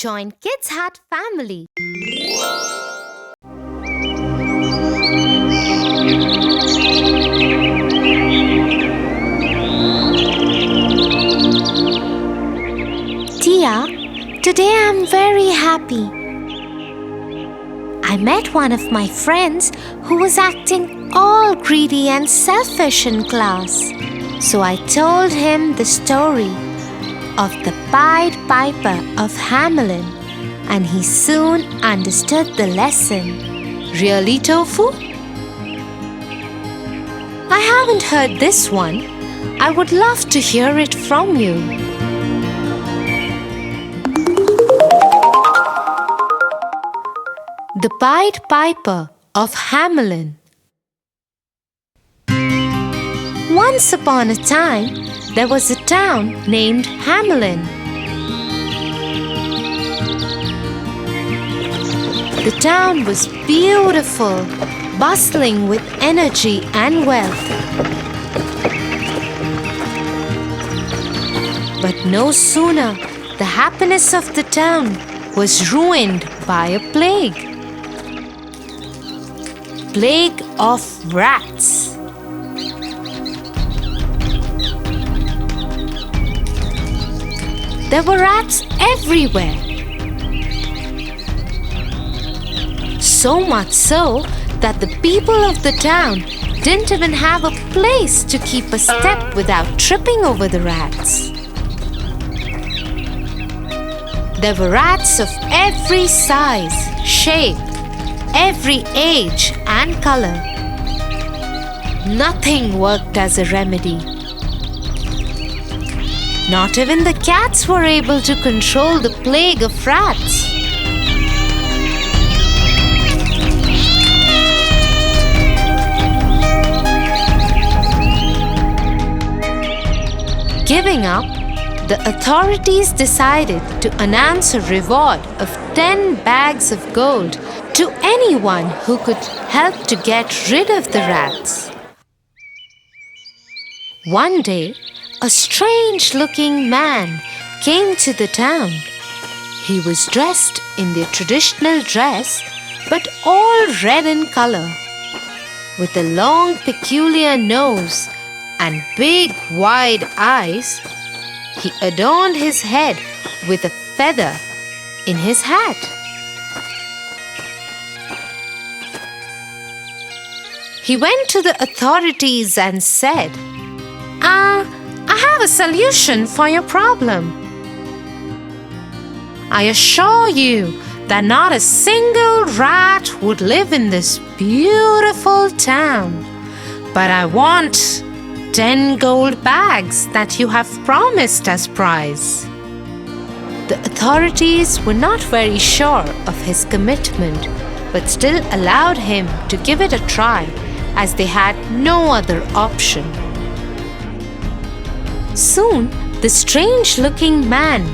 Join Kids Hut family. Tia, today I'm very happy. I met one of my friends who was acting all greedy and selfish in class. So I told him the story of the Pied Piper of Hamelin, and he soon understood the lesson. Really, Tofu? I haven't heard this one. I would love to hear it from you. The Pied Piper of Hamelin. Once upon a time, there was a town named Hamelin. The town was beautiful, bustling with energy and wealth. But no sooner the happiness of the town was ruined by a plague. Plague of rats. There were rats everywhere. So much so that the people of the town didn't even have a place to keep a step without tripping over the rats. There were rats of every size, shape, every age and color. Nothing worked as a remedy. Not even the cats were able to control the plague of rats. Giving up, the authorities decided to announce a reward of 10 bags of gold to anyone who could help to get rid of the rats. One day, a strange-looking man came to the town. He was dressed in their traditional dress, but all red in color, with a long, peculiar nose and big, wide eyes. He adorned his head with a feather in his hat. He went to the authorities and said, I have a solution for your problem. I assure you that not a single rat would live in this beautiful town. But I want 10 gold bags that you have promised as prize. The authorities were not very sure of his commitment, but still allowed him to give it a try, as they had no other option. Soon, the strange-looking man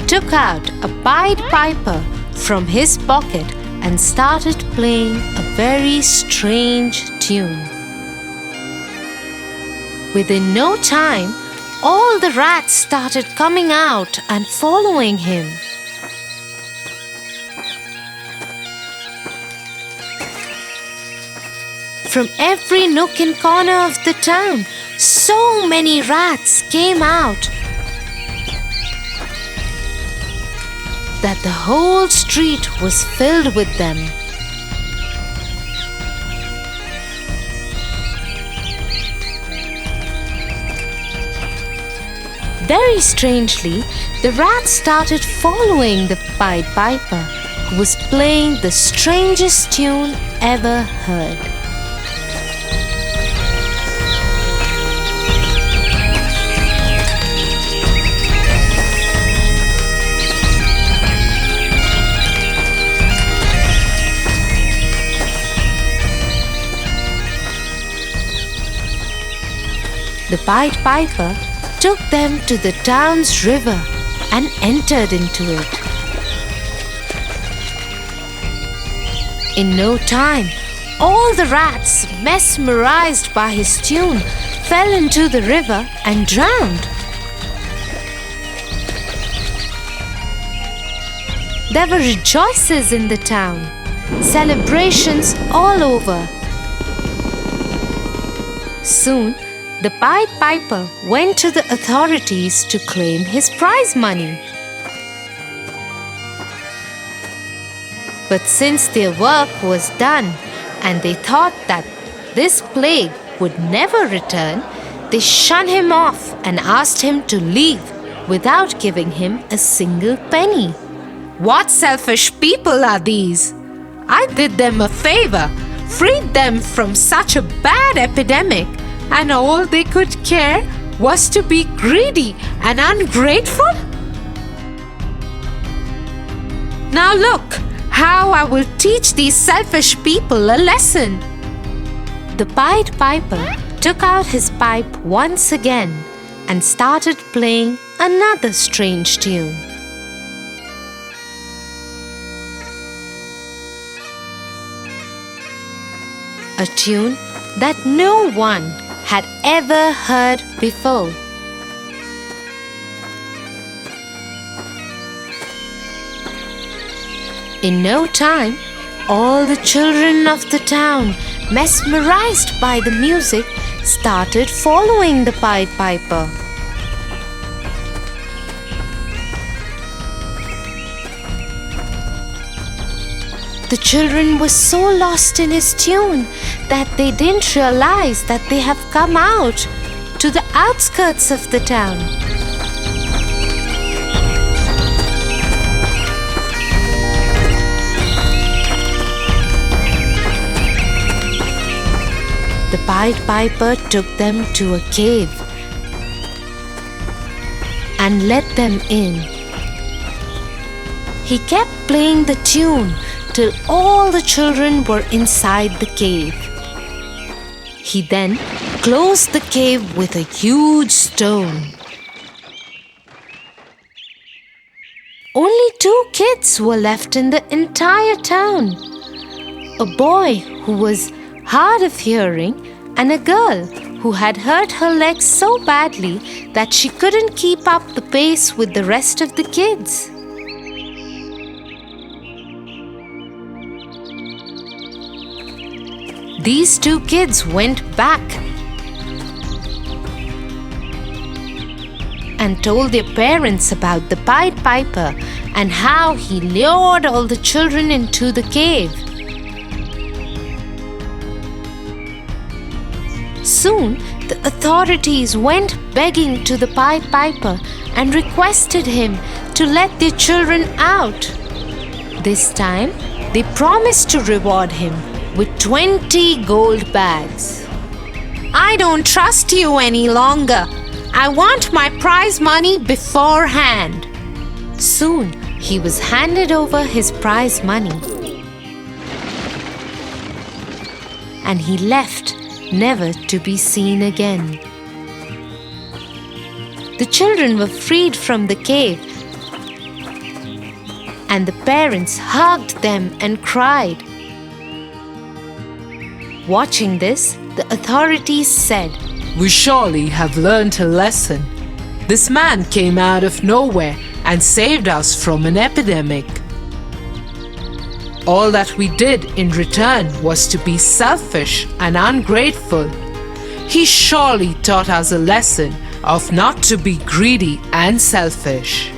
took out a Pied Piper from his pocket and started playing a very strange tune. Within no time, all the rats started coming out and following him. From every nook and corner of the town, so many rats came out that the whole street was filled with them. Very strangely, the rats started following the Pied Piper, who was playing the strangest tune ever heard. The Pied Piper took them to the town's river and entered into it. In no time, all the rats, mesmerized by his tune, fell into the river and drowned. there were rejoices in the town, celebrations all over. Soon, the Pied Piper went to the authorities to claim his prize money. But since their work was done and they thought that this plague would never return, they shunned him off and asked him to leave without giving him a single penny. What selfish people are these? I did them a favor, freed them from such a bad epidemic, and all they could care was to be greedy and ungrateful? Now look how I will teach these selfish people a lesson. The Pied Piper took out his pipe once again and started playing another strange tune. A tune that no one had ever heard before. In no time, all the children of the town, mesmerized by the music, started following the Pied Piper. The children were so lost in his tune that they didn't realize that they have come out to the outskirts of the town. The Pied Piper took them to a cave and let them in. He kept playing the tune till all the children were inside the cave. He then closed the cave with a huge stone. Only 2 kids were left in the entire town. A boy who was hard of hearing and a girl who had hurt her legs so badly that she couldn't keep up the pace with the rest of the kids. These 2 kids went back and told their parents about the Pied Piper and how he lured all the children into the cave. Soon, the authorities went begging to the Pied Piper and requested him to let their children out. This time, they promised to reward him with 20 gold bags. I don't trust you any longer. I want my prize money beforehand. Soon, he was handed over his prize money. And he left, never to be seen again. The children were freed from the cave, and the parents hugged them and cried. Watching this, the authorities said, "We surely have learned a lesson. This man came out of nowhere and saved us from an epidemic. All that we did in return was to be selfish and ungrateful. He surely taught us a lesson of not to be greedy and selfish."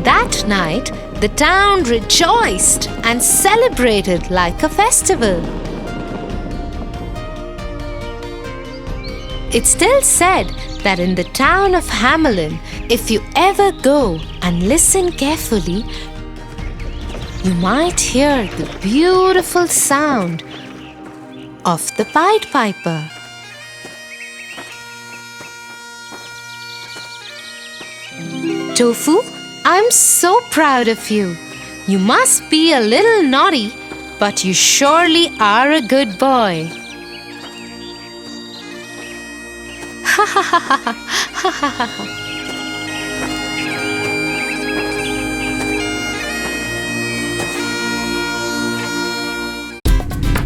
That night, the town rejoiced and celebrated like a festival. It's still said that in the town of Hamelin, if you ever go and listen carefully, you might hear the beautiful sound of the Pied Piper. Tofu, I'm so proud of you. You must be a little naughty, but you surely are a good boy. Ha ha ha ha ha ha ha ha.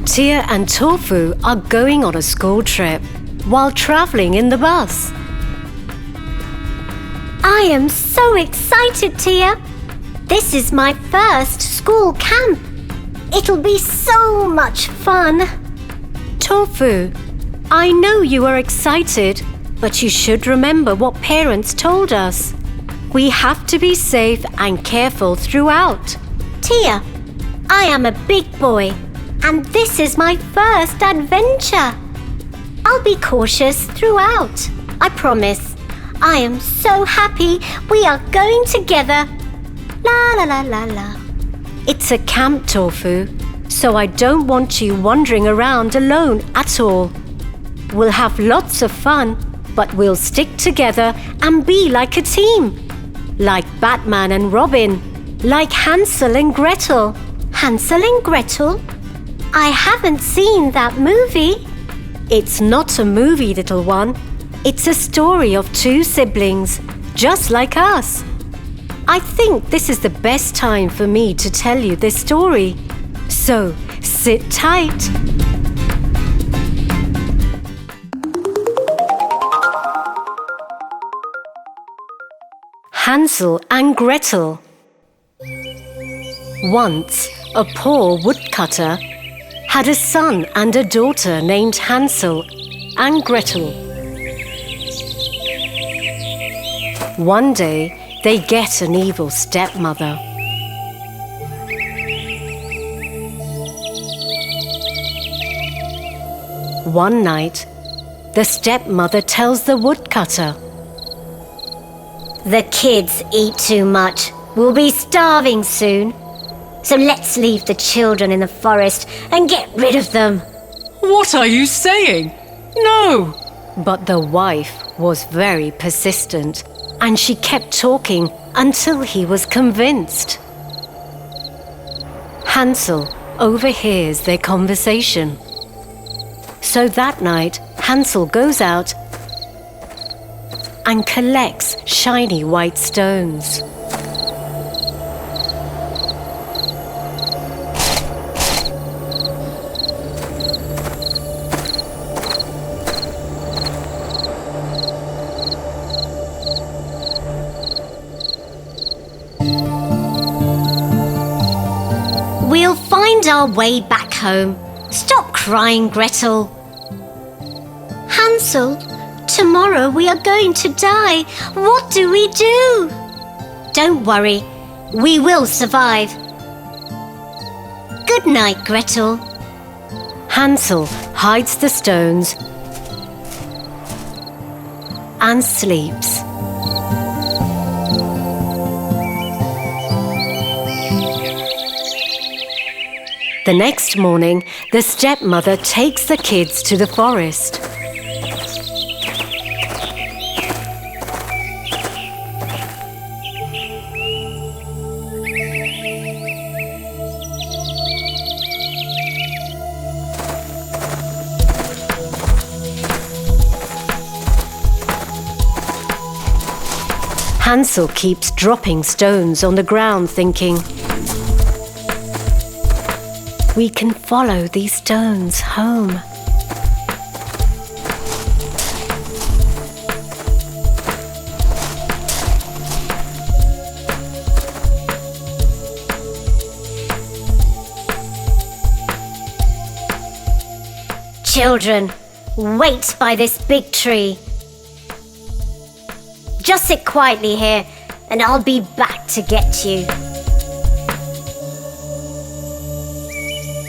Tia and Tofu are going on a school trip while traveling in the bus. I am so excited, Tia. This is my first school camp. It'll be so much fun. Tofu, I know you are excited, but you should remember what parents told us. We have to be safe and careful throughout. Tia, I am a big boy, and this is my first adventure. I'll be cautious throughout, I promise. I am so happy we are going together. La la la la la. It's a camp, Tofu, so I don't want you wandering around alone at all. We'll have lots of fun, but we'll stick together and be like a team. Like Batman and Robin, like Hansel and Gretel. Hansel and Gretel? I haven't seen that movie. It's not a movie, little one. It's a story of two siblings, just like us. I think this is the best time for me to tell you this story. So, sit tight. Hansel and Gretel. Once, a poor woodcutter had a son and a daughter named Hansel and Gretel. One day, they get an evil stepmother. One night, the stepmother tells the woodcutter, "The kids eat too much. We'll be starving soon. So let's leave the children in the forest and get rid of them." What are you saying? No! But the wife was very persistent, and she kept talking until he was convinced. Hansel overhears their conversation. So that night, Hansel goes out and collects shiny white stones. We'll find our way back home. Stop crying, Gretel. Hansel, tomorrow we are going to die. What do we do? Don't worry, we will survive. Good night, Gretel. Hansel hides the stones and sleeps. The next morning, the stepmother takes the kids to the forest. Hansel keeps dropping stones on the ground, thinking, "We can follow these stones home." Children, wait by this big tree. Just sit quietly here, and I'll be back to get you.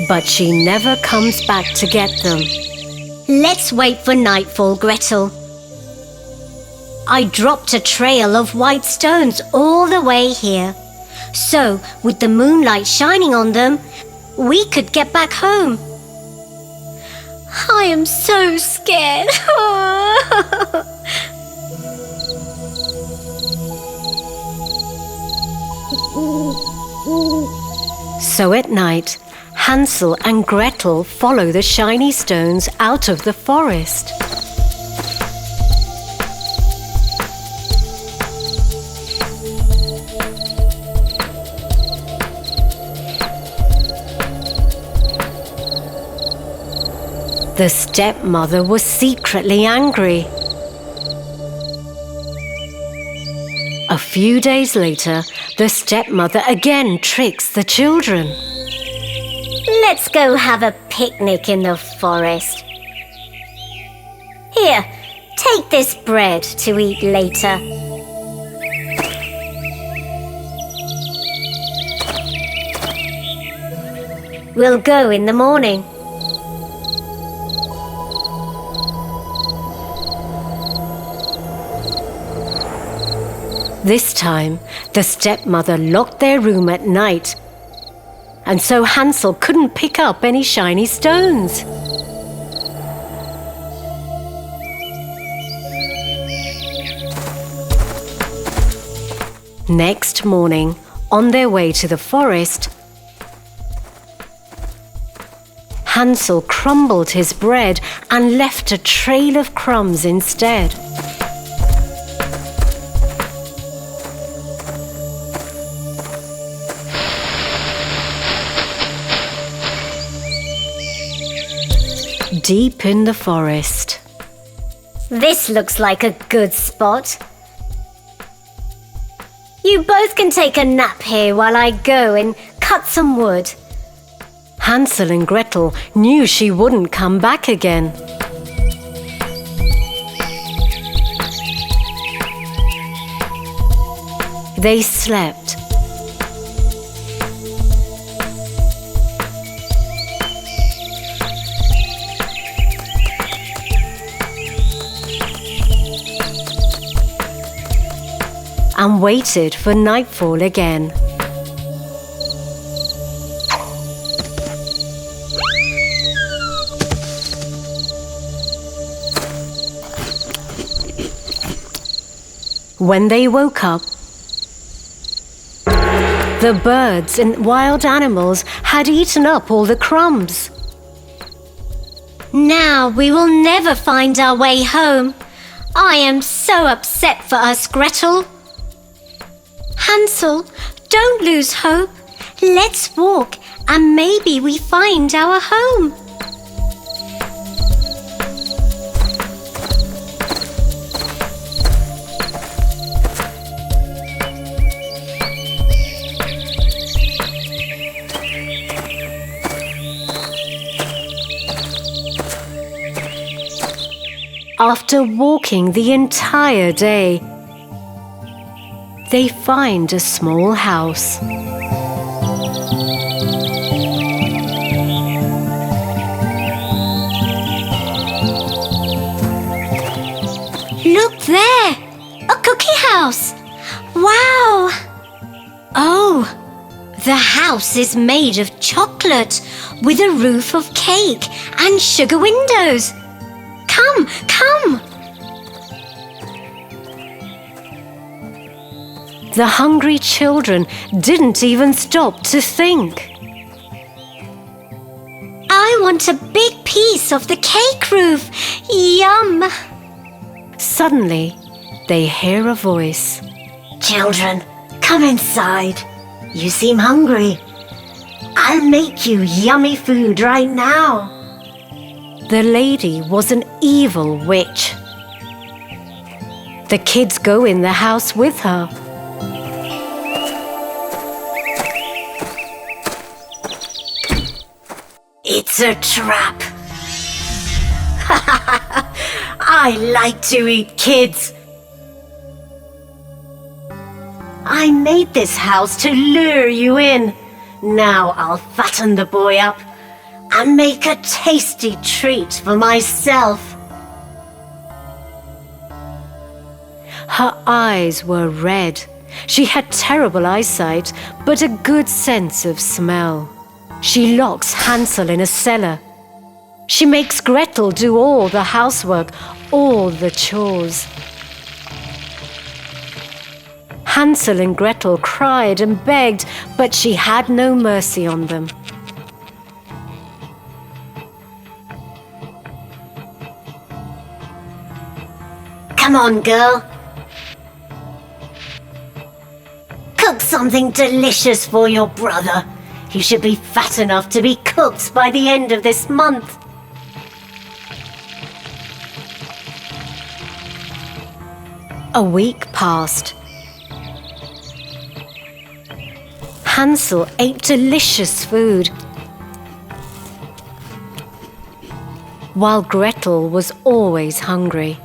But she never comes back to get them. Let's wait for nightfall, Gretel. I dropped a trail of white stones all the way here. So, with the moonlight shining on them, we could get back home. I am so scared. So at night, Hansel and Gretel follow the shiny stones out of the forest. The stepmother was secretly angry. A few days later, The stepmother again tricks the children. Let's go have a picnic in the forest. Here, take this bread to eat later. We'll go in the morning. This time, the stepmother locked their room at night, and so Hansel couldn't pick up any shiny stones. Next morning, on their way to the forest, Hansel crumbled his bread and left a trail of crumbs instead. Deep in the forest. This looks like a good spot. You both can take a nap here while I go and cut some wood. Hansel and Gretel knew she wouldn't come back again. They slept. And waited for nightfall again. When they woke up, the birds and wild animals had eaten up all the crumbs. Now we will never find our way home. I am so upset for us, Gretel. Hansel, don't lose hope. Let's walk and maybe we find our home. After walking the entire day, they find a small house. Look there! A cookie house! Wow! Oh, the house is made of chocolate with a roof of cake and sugar windows. Come, come! The hungry children didn't even stop to think. I want a big piece of the cake roof. Yum! Suddenly, they hear a voice. Children, come inside. You seem hungry. I'll make you yummy food right now. The lady was an evil witch. The kids go in the house with her. It's a trap. I like to eat kids. I made this house to lure you in. Now I'll fatten the boy up and make a tasty treat for myself. Her eyes were red. She had terrible eyesight, but a good sense of smell. She locks Hansel in a cellar. She makes Gretel do all the housework, all the chores. Hansel and Gretel cried and begged, but she had no mercy on them. Come on, girl. Cook something delicious for your brother. He should be fat enough to be cooked by the end of this month. A week passed. Hansel ate delicious food, while Gretel was always hungry.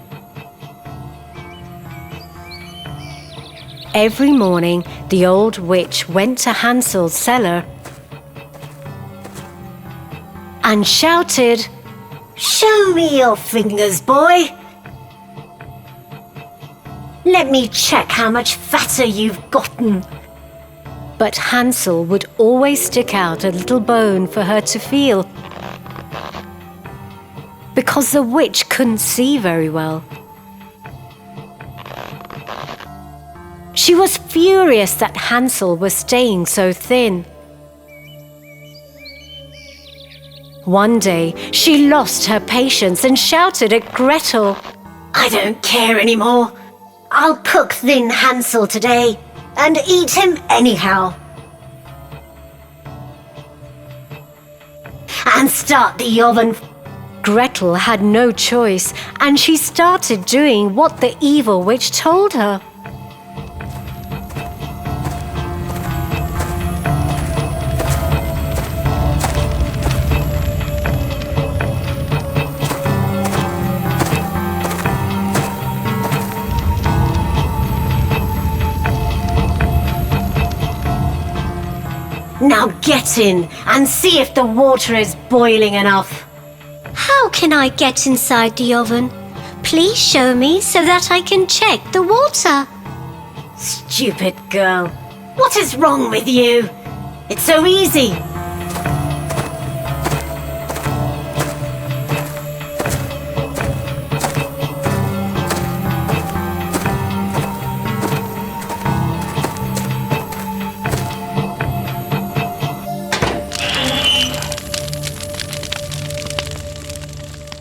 Every morning, the old witch went to Hansel's cellar and shouted, Show me your fingers, boy. Let me check how much fatter you've gotten. but Hansel would always stick out a little bone for her to feel, because the witch couldn't see very well. She was furious that Hansel was staying so thin. One day, she lost her patience and shouted at Gretel, I don't care anymore. I'll cook thin Hansel today and eat him anyhow. And start the oven. Gretel had no choice, and she started doing what the evil witch told her. Now get in and see if the water is boiling enough. How can I get inside the oven? Please show me so that I can check the water. Stupid girl. What is wrong with you? It's so easy.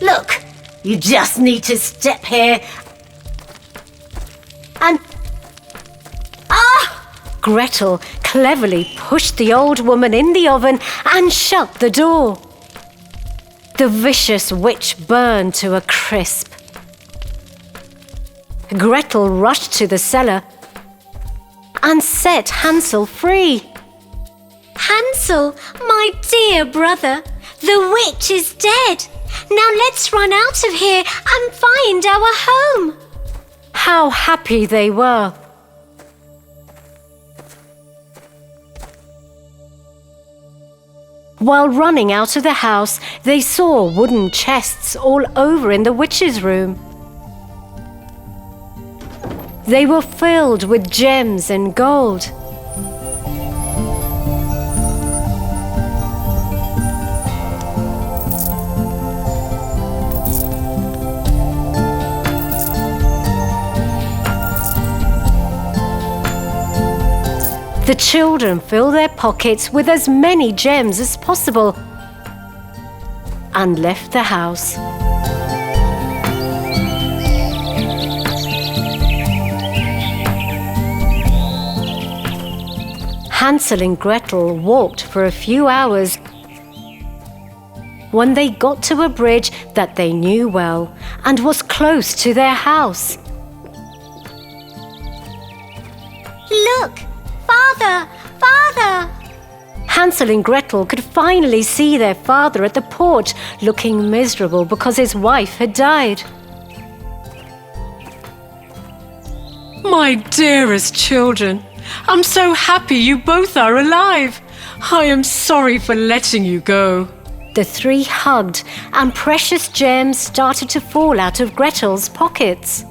Look, you just need to step here and... Gretel cleverly pushed the old woman in the oven and shut the door. The vicious witch burned to a crisp. Gretel rushed to the cellar and set Hansel free. Hansel, my dear brother, the witch is dead. Now let's run out of here and find our home. How happy they were! While running out of the house, they saw wooden chests all over in the witch's room. They were filled with gems and gold. The children filled their pockets with as many gems as possible and left the house. Hansel and Gretel walked for a few hours when they got to a bridge that they knew well and was close to their house. Look! Father! Father! Hansel and Gretel could finally see their father at the porch, looking miserable because his wife had died. My dearest children, I'm so happy you both are alive. I am sorry for letting you go. The three hugged, and precious gems started to fall out of Gretel's pockets.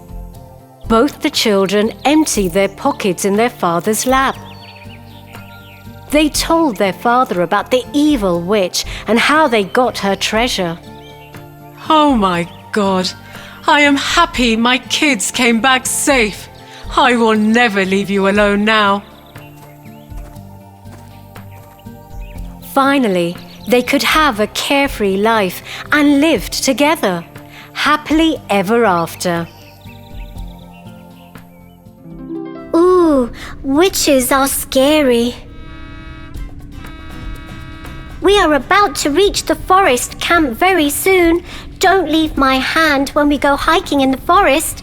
Both the children emptied their pockets in their father's lap. They told their father about the evil witch and how they got her treasure. Oh my God, I am happy my kids came back safe. I will never leave you alone now. Finally, they could have a carefree life and lived together, happily ever after. Ooh, witches are scary. We are about to reach the forest camp very soon. Don't leave my hand when we go hiking in the forest.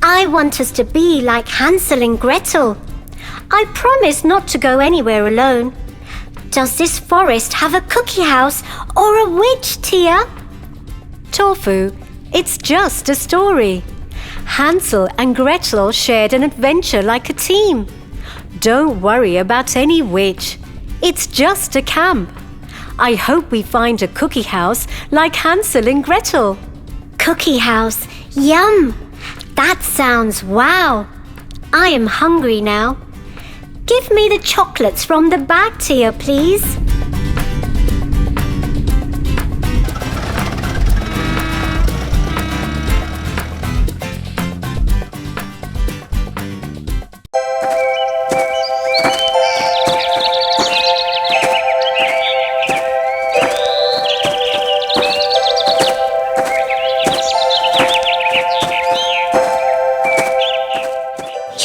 I want us to be like Hansel and Gretel. I promise not to go anywhere alone. Does this forest have a cookie house or a witch, Tia? Tofu, it's just a story. Hansel and Gretel shared an adventure like a team. Don't worry about any witch. It's just a camp. I hope we find a cookie house like Hansel and Gretel. Cookie house. Yum! That sounds wow. I am hungry now. Give me the chocolates from the bag, Tia, please.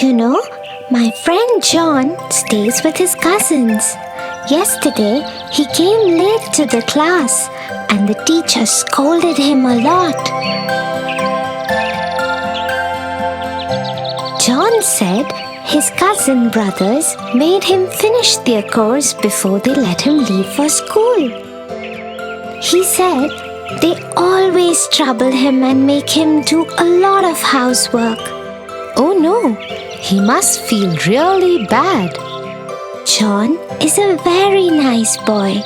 You know, my friend John stays with his cousins. Yesterday, he came late to the class and the teacher scolded him a lot. John said his cousin brothers made him finish their course before they let him leave for school. He said they always trouble him and make him do a lot of housework. Oh no, he must feel really bad. John is a very nice boy.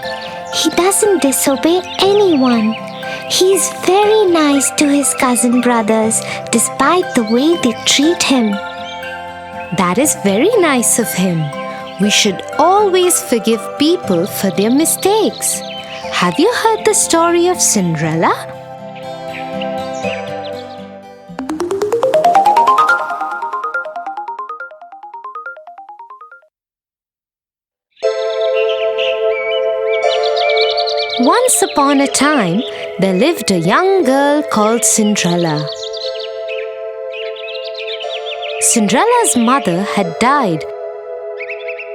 He doesn't disobey anyone. He's very nice to his cousin brothers despite the way they treat him. That is very nice of him. We should always forgive people for their mistakes. Have you heard the story of Cinderella? Once upon a time, there lived a young girl called Cinderella. Cinderella's mother had died,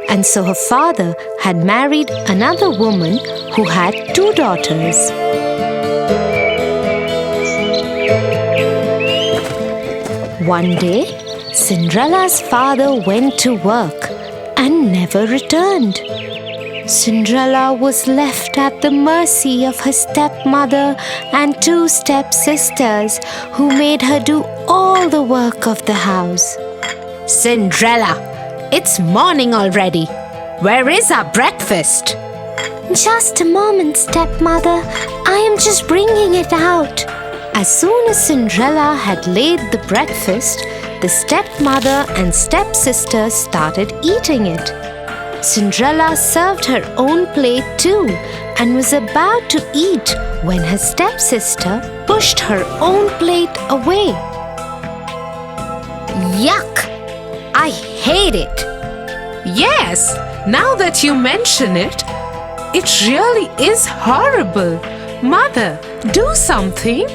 and so her father had married another woman who had 2 daughters. One day, Cinderella's father went to work and never returned. Cinderella was left at the mercy of her stepmother and 2 stepsisters who made her do all the work of the house. Cinderella, it's morning already. Where is our breakfast? Just a moment, stepmother. I am just bringing it out. As soon as Cinderella had laid the breakfast, the stepmother and stepsister started eating it. Cinderella served her own plate too and was about to eat when her stepsister pushed her own plate away. Yuck! I hate it! Yes, now that you mention it, it really is horrible. Mother, do something.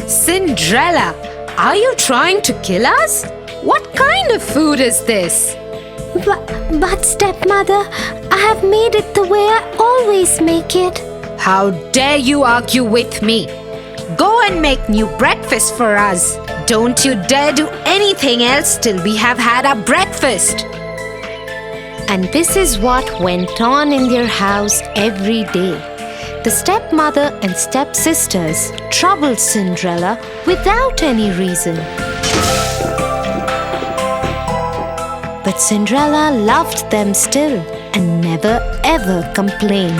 Cinderella, are you trying to kill us? What kind of food is this? But stepmother, I have made it the way I always make it. How dare you argue with me? Go and make new breakfast for us. Don't you dare do anything else till we have had our breakfast. And this is what went on in their house every day. The stepmother and stepsisters troubled Cinderella without any reason. But Cinderella loved them still and never ever complained.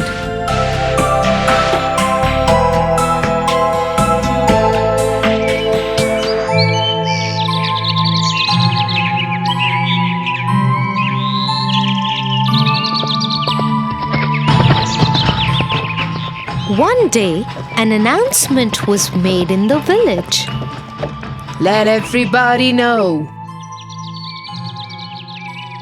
One day, an announcement was made in the village. Let everybody know.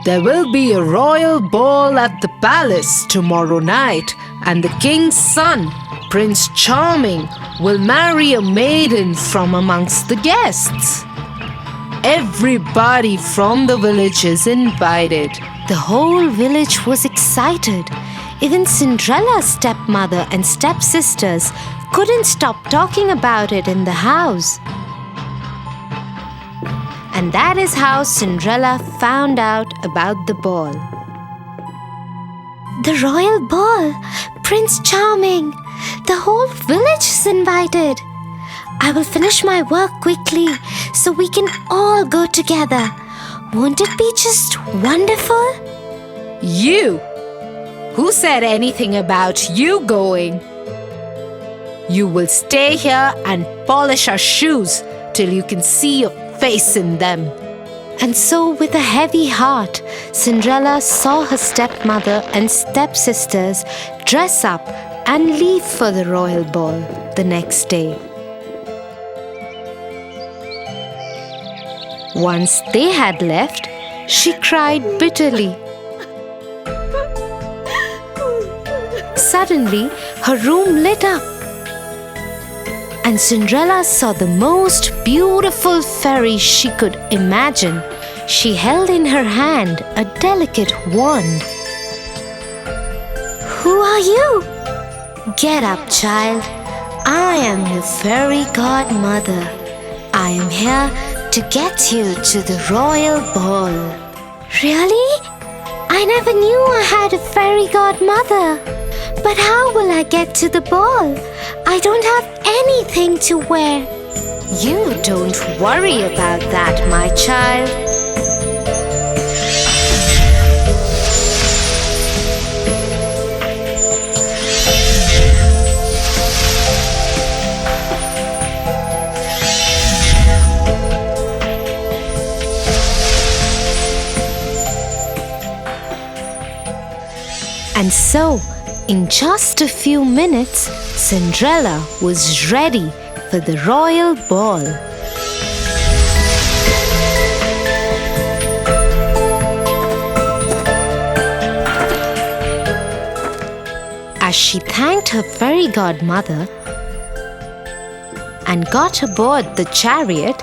There will be a royal ball at the palace tomorrow night, and the king's son, Prince Charming, will marry a maiden from amongst the guests. Everybody from the village is invited. The whole village was excited. Even Cinderella's stepmother and stepsisters couldn't stop talking about it in the house. And that is how Cinderella found out about the ball. The royal ball! Prince Charming! The whole village is invited. I will finish my work quickly so we can all go together. Won't it be just wonderful? You! Who said anything about you going? You will stay here and polish our shoes till you can see your face in them. And so, with a heavy heart, Cinderella saw her stepmother and stepsisters dress up and leave for the royal ball the next day. Once they had left, she cried bitterly. Suddenly, her room lit up, and Cinderella saw the most beautiful fairy she could imagine. She held in her hand a delicate wand. Who are you? Get up, child. I am your fairy godmother. I am here to get you to the royal ball. Really? I never knew I had a fairy godmother. But how will I get to the ball? I don't have anything to wear. You don't worry about that, my child. And so, in just a few minutes, Cinderella was ready for the royal ball. As she thanked her fairy godmother and got aboard the chariot,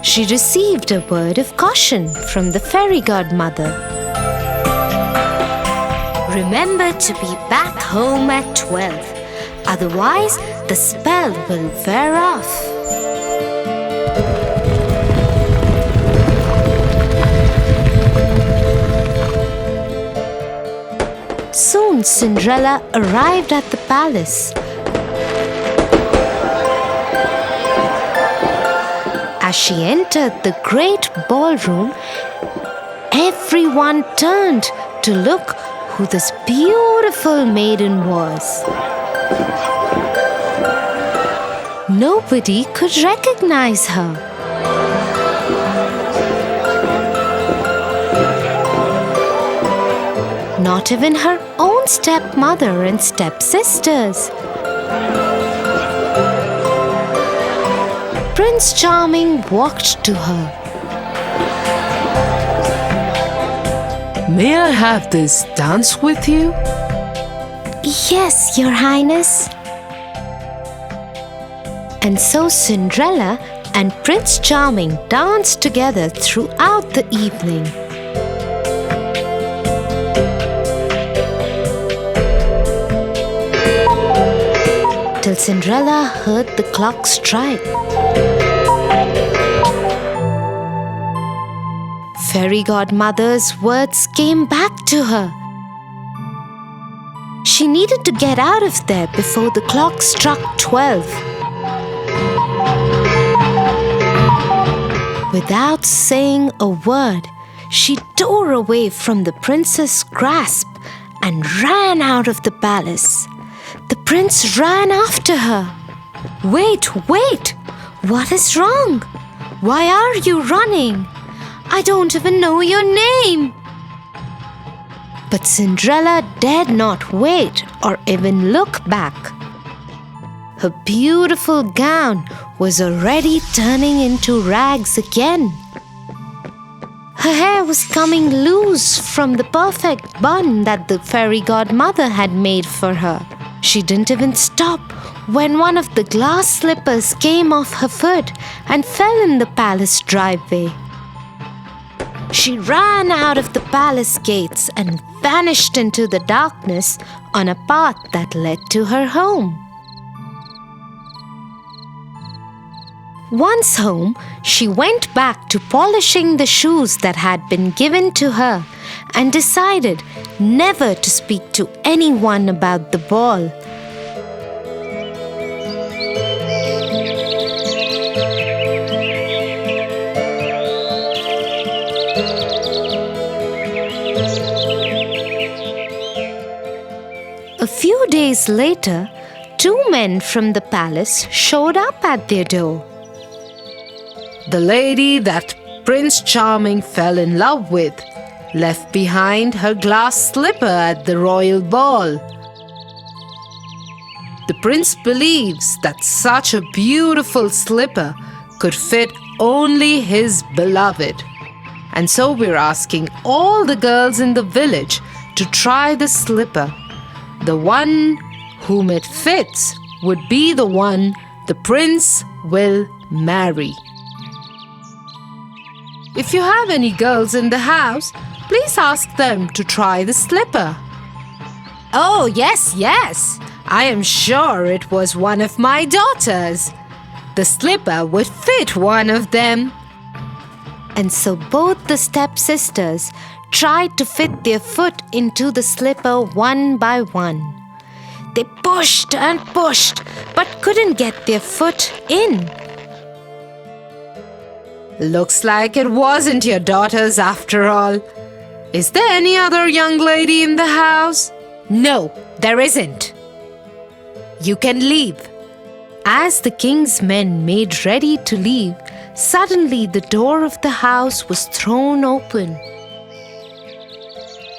she received a word of caution from the fairy godmother. Remember to be back home at 12, otherwise the spell will wear off. Soon Cinderella arrived at the palace. As she entered the great ballroom, everyone turned to look who this beautiful maiden was. Nobody could recognize her. Not even her own stepmother and stepsisters. Prince Charming walked to her. May I have this dance with you? Yes, Your Highness. And so Cinderella and Prince Charming danced together throughout the evening. Till Cinderella heard the clock strike. Fairy godmother's words came back to her. She needed to get out of there before the clock struck 12. Without saying a word, she tore away from the prince's grasp and ran out of the palace. The prince ran after her. Wait! What is wrong? Why are you running? I don't even know your name. But Cinderella dared not wait or even look back. Her beautiful gown was already turning into rags again. Her hair was coming loose from the perfect bun that the fairy godmother had made for her. She didn't even stop when one of the glass slippers came off her foot and fell in the palace driveway. She ran out of the palace gates and vanished into the darkness on a path that led to her home. Once home, she went back to polishing the shoes that had been given to her and decided never to speak to anyone about the ball. A few days later, two men from the palace showed up at their door. The lady that Prince Charming fell in love with left behind her glass slipper at the royal ball. The prince believes that such a beautiful slipper could fit only his beloved. And so we're asking all the girls in the village to try the slipper. The one whom it fits would be the one the prince will marry. If you have any girls in the house, please ask them to try the slipper. Oh, yes, yes. I am sure it was one of my daughters. The slipper would fit one of them. And so both the stepsisters tried to fit their foot into the slipper one by one. They pushed and pushed, but couldn't get their foot in. Looks like it wasn't your daughters after all. Is there any other young lady in the house? No, there isn't. You can leave. As the king's men made ready to leave, suddenly the door of the house was thrown open.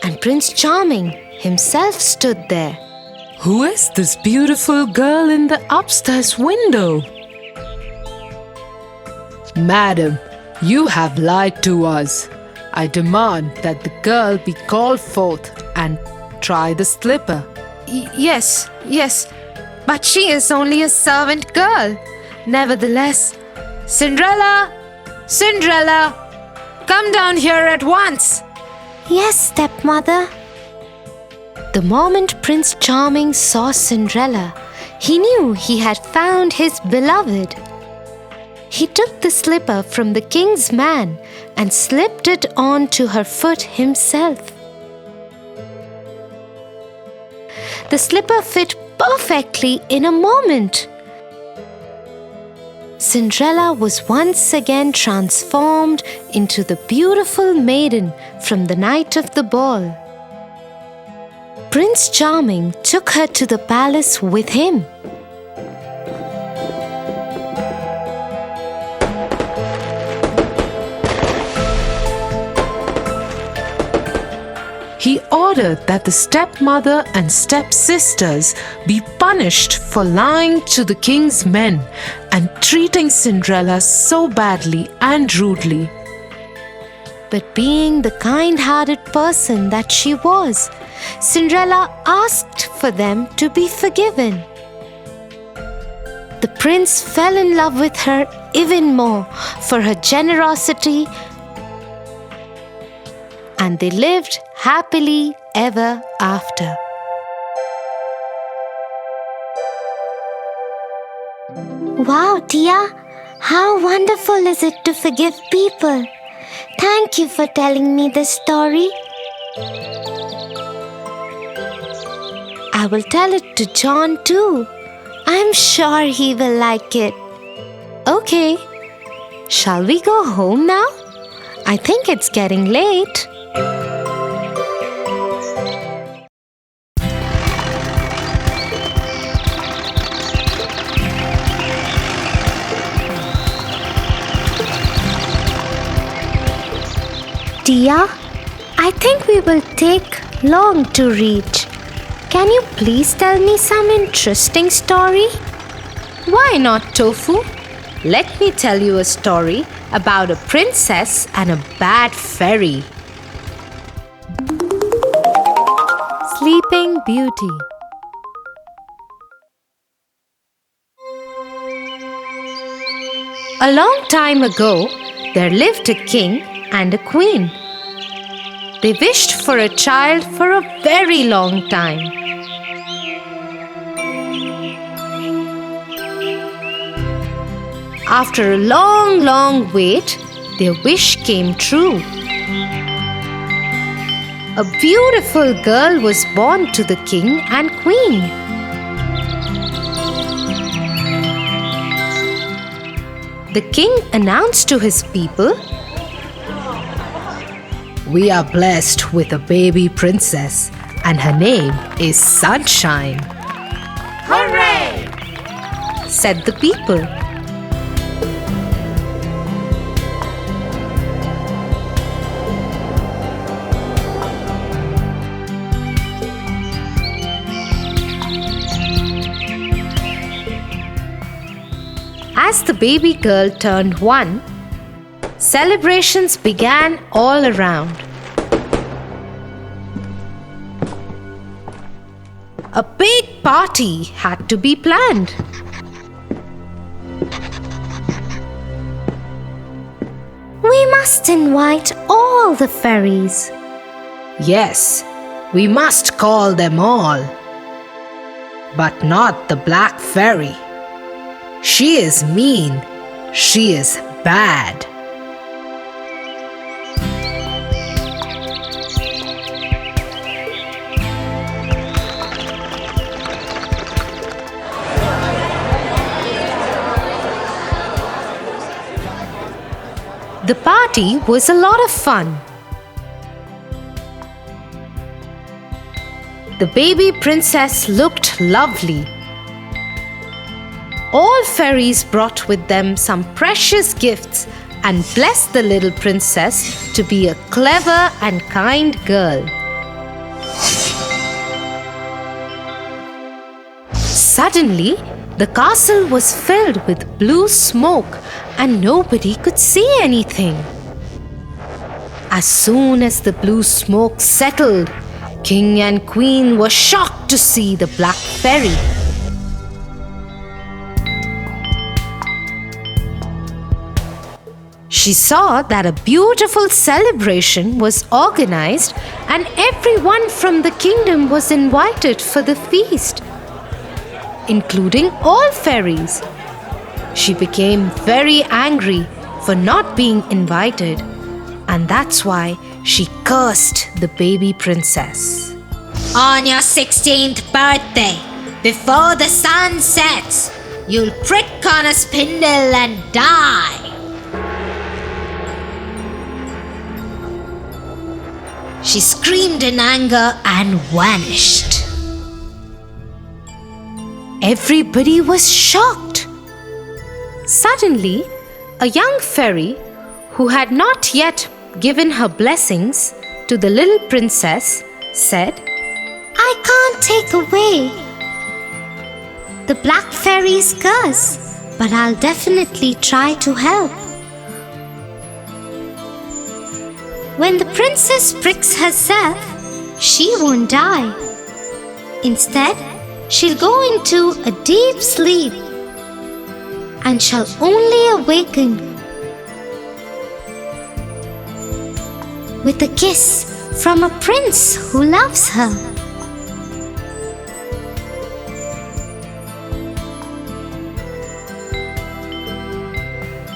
And Prince Charming himself stood there. Who is this beautiful girl in the upstairs window? Madam, you have lied to us. I demand that the girl be called forth and try the slipper. Yes, but she is only a servant girl. Nevertheless, Cinderella, come down here at once. Yes, stepmother. The moment Prince Charming saw Cinderella, he knew he had found his beloved. He took the slipper from the king's man and slipped it onto her foot himself. The slipper fit perfectly in a moment. Cinderella was once again transformed into the beautiful maiden from the night of the ball. Prince Charming took her to the palace with him. He ordered that the stepmother and stepsisters be punished for lying to the king's men and treating Cinderella so badly and rudely. But being the kind-hearted person that she was, Cinderella asked for them to be forgiven. The prince fell in love with her even more for her generosity, and they lived happily ever after. Wow, Tia, how wonderful is it to forgive people? Thank you for telling me this story. I will tell it to John too. I'm sure he will like it. Okay, shall we go home now? I think it's getting late. Tia, I think we will take long to reach. Can you please tell me some interesting story? Why not, Tofu? Let me tell you a story about a princess and a bad fairy. Sleeping Beauty. A long time ago, there lived a king and a queen. They wished for a child for a very long time. After a long, long wait, their wish came true. A beautiful girl was born to the king and queen. The king announced to his people, "We are blessed with a baby princess, and her name is Sunshine." "Hooray!" said the people. As the baby girl turned 1, celebrations began all around. A big party had to be planned. We must invite all the fairies. Yes, we must call them all. But not the Black Fairy. She is mean. She is bad. The party was a lot of fun. The baby princess looked lovely. All fairies brought with them some precious gifts and blessed the little princess to be a clever and kind girl. Suddenly, the castle was filled with blue smoke and nobody could see anything. As soon as the blue smoke settled, King and Queen were shocked to see the Black Fairy. She saw that a beautiful celebration was organized and everyone from the kingdom was invited for the feast, including all fairies. She became very angry for not being invited, and that's why she cursed the baby princess. On your 16th birthday, before the sun sets, you'll prick on a spindle and die. She screamed in anger and vanished. Everybody was shocked. Suddenly, a young fairy who had not yet given her blessings to the little princess said, I can't take away the Black Fairy's curse, but I'll definitely try to help. When the princess pricks herself, she won't die. Instead, she'll go into a deep sleep and shall only awaken with a kiss from a prince who loves her.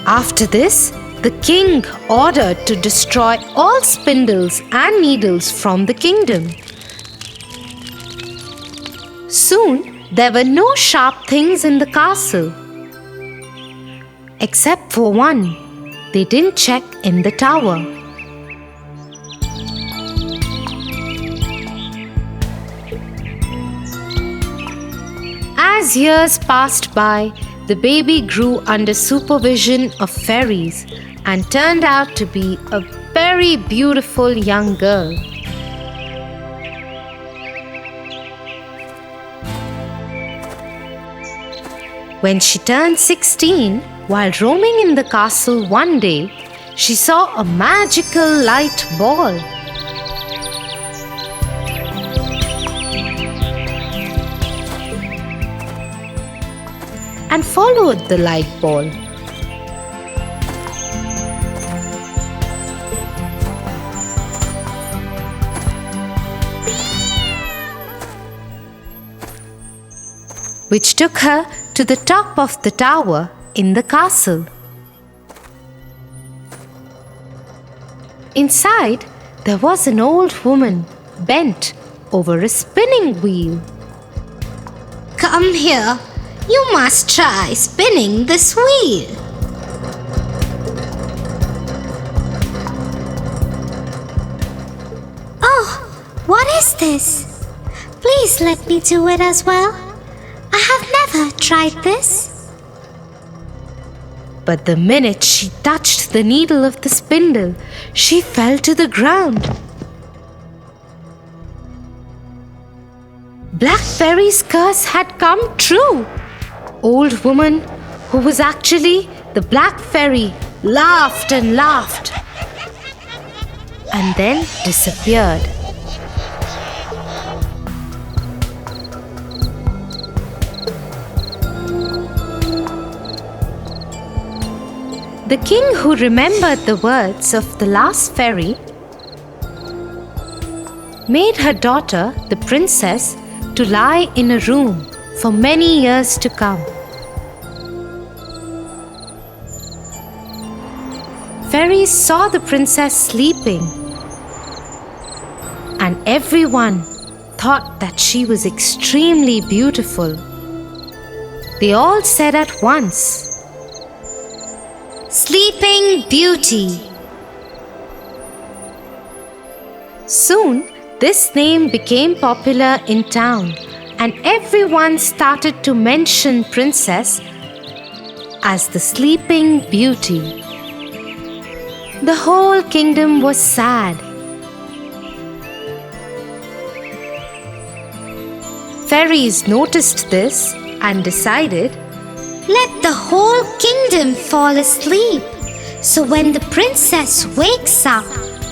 After this, the king ordered to destroy all spindles and needles from the kingdom. Soon, there were no sharp things in the castle. Except for one, they didn't check in the tower. As years passed by, the baby grew under supervision of fairies and turned out to be a very beautiful young girl. When she turned 16, while roaming in the castle one day, she saw a magical light ball. And followed the light ball. Which took her to the top of the tower in the castle. Inside, there was an old woman bent over a spinning wheel. Come here. You must try spinning this wheel. Oh, what is this? Please let me do it as well. I have never tried this. But the minute she touched the needle of the spindle, she fell to the ground. Black Fairy's curse had come true. Old woman, who was actually the Black Fairy, laughed and laughed and then disappeared. The king, who remembered the words of the last fairy, made her daughter, the princess, to lie in a room for many years to come. Fairies saw the princess sleeping, and everyone thought that she was extremely beautiful. They all said at once, Sleeping Beauty. Soon, this name became popular in town, and everyone started to mention Princess as the Sleeping Beauty. The whole kingdom was sad. Fairies noticed this and decided, Let the whole kingdom fall asleep, so when the princess wakes up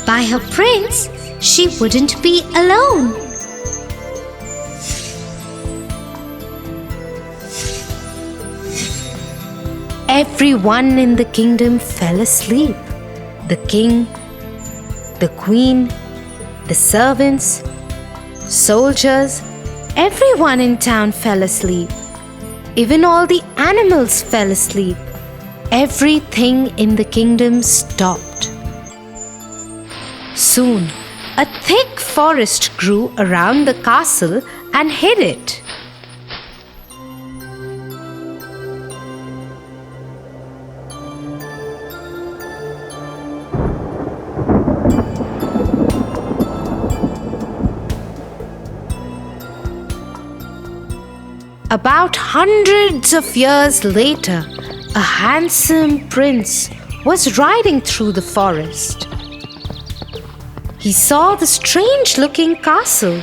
by her prince, she wouldn't be alone. Everyone in the kingdom fell asleep. The king, the queen, the servants, soldiers, everyone in town fell asleep. Even all the animals fell asleep. Everything in the kingdom stopped. Soon, a thick forest grew around the castle and hid it. About hundreds of years later, a handsome prince was riding through the forest. He saw the strange-looking castle.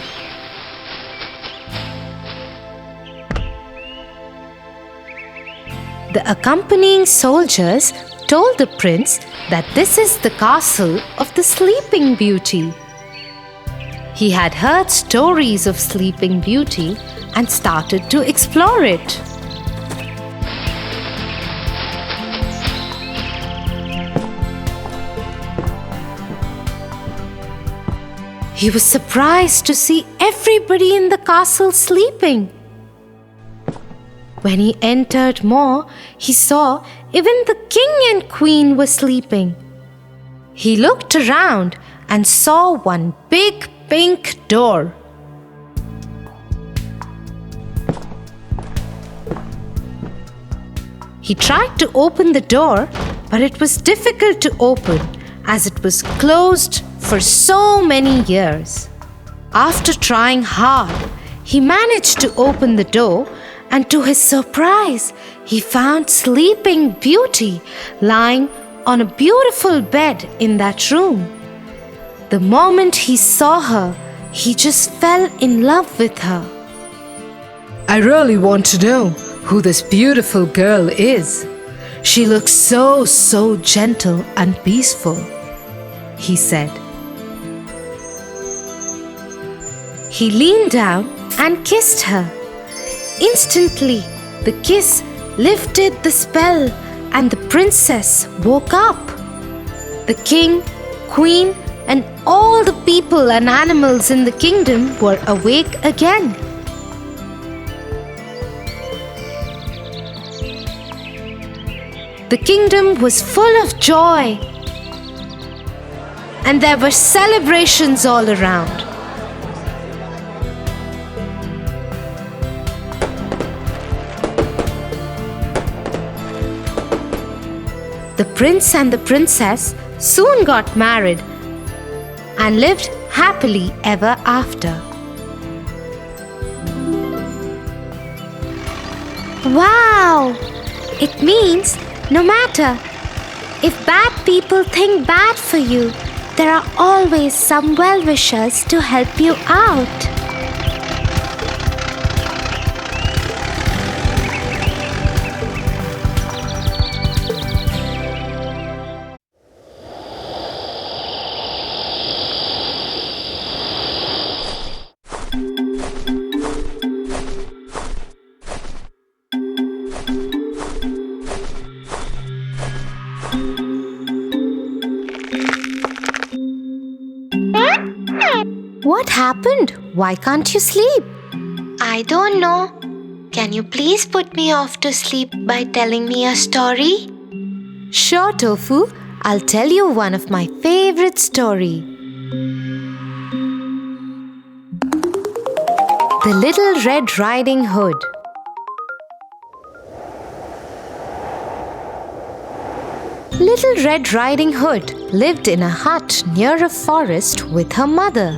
The accompanying soldiers told the prince that this is the castle of the Sleeping Beauty. He had heard stories of Sleeping Beauty and started to explore it. He was surprised to see everybody in the castle sleeping. When he entered more, he saw even the king and queen were sleeping. He looked around and saw one big pink door. He tried to open the door, but it was difficult to open as it was closed for so many years. After trying hard, he managed to open the door, and to his surprise, he found Sleeping Beauty lying on a beautiful bed in that room. The moment he saw her, he just fell in love with her. I really want to know who this beautiful girl is. She looks so gentle and peaceful, he said. He leaned down and kissed her. Instantly, the kiss lifted the spell and the princess woke up. The king, queen, and all the people and animals in the kingdom were awake again. The kingdom was full of joy, and there were celebrations all around. The prince and the princess soon got married and lived happily ever after. Wow! It means no matter if bad people think bad for you, there are always some well-wishers to help you out. What happened? Why can't you sleep? I don't know. Can you please put me off to sleep by telling me a story? Sure, Tofu. I'll tell you one of my favorite stories. The Little Red Riding Hood. Little Red Riding Hood lived in a hut near a forest with her mother.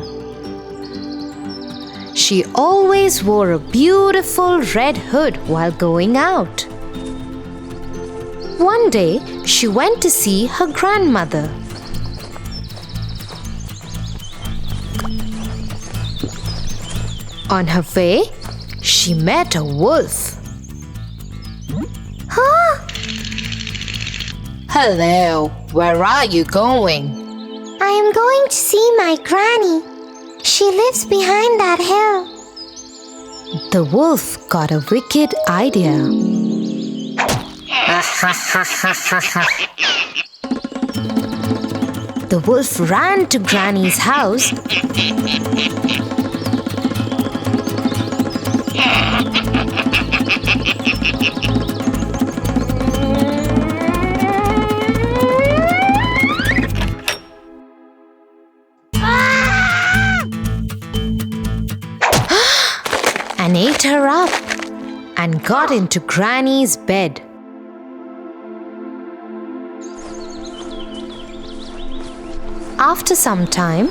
She always wore a beautiful red hood while going out. One day, she went to see her grandmother. On her way, she met a wolf. Hello, where are you going? I am going to see my granny. She lives behind that hill. The wolf got a wicked idea. The wolf ran to Granny's house and ate her up and got into Granny's bed. After some time,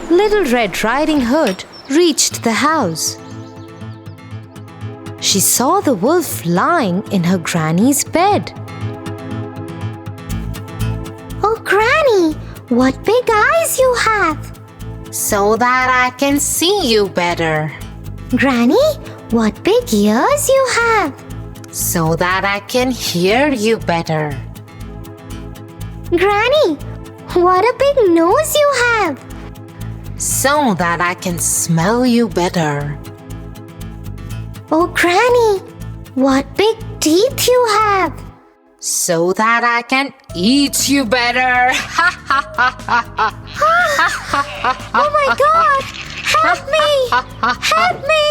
Little Red Riding Hood reached the house. She saw the wolf lying in her Granny's bed. Oh, Granny, what big eyes you have! So that I can see you better. Granny, what big ears you have! So that I can hear you better. Granny, what a big nose you have! So that I can smell you better. Oh, Granny, what big teeth you have! So that I can eat you better. Oh my God! Help me! Help me!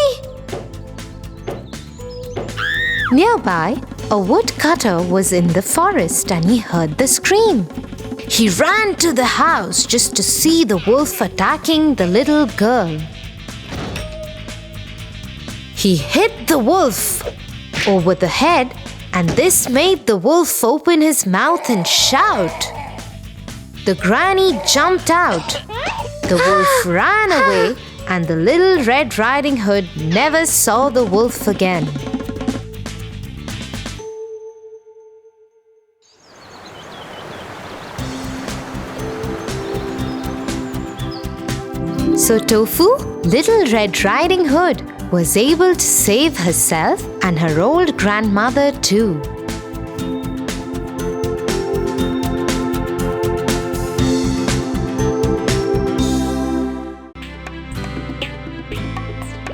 Nearby, a woodcutter was in the forest and he heard the scream. He ran to the house just to see the wolf attacking the little girl. He hit the wolf over the head, and this made the wolf open his mouth and shout. The granny jumped out. The wolf ran away, and the Little Red Riding Hood never saw the wolf again. So Tofu, Little Red Riding Hood, was able to save herself and her old grandmother too.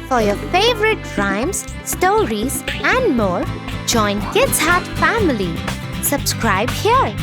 For your favorite rhymes, stories and more, join Kids Hut family. Subscribe here.